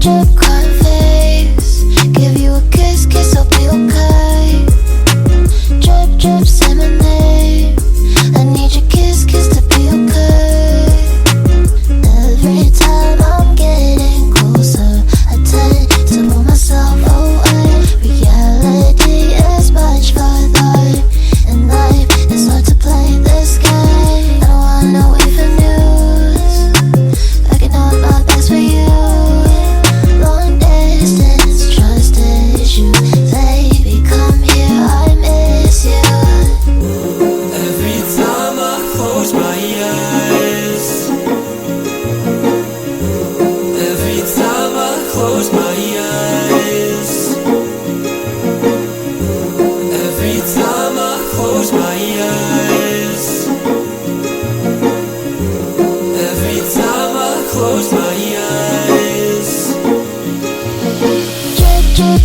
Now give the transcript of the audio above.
drip, crying face. Give you a kiss, kiss, I'll be okay. Drip, drip, say my name. I need your kiss, kiss to be okay. Every time I'm getting closer, I tend to pull myself away. Reality is much further, and life is hard to play this game. I don't want no even news. Backing up my bags for you. Long distance, trust issues. Baby, come here, I miss you. Every time I close my eyes, every time I close my eyes, every time I close my eyes, every time I close my eyes. Drip, drip,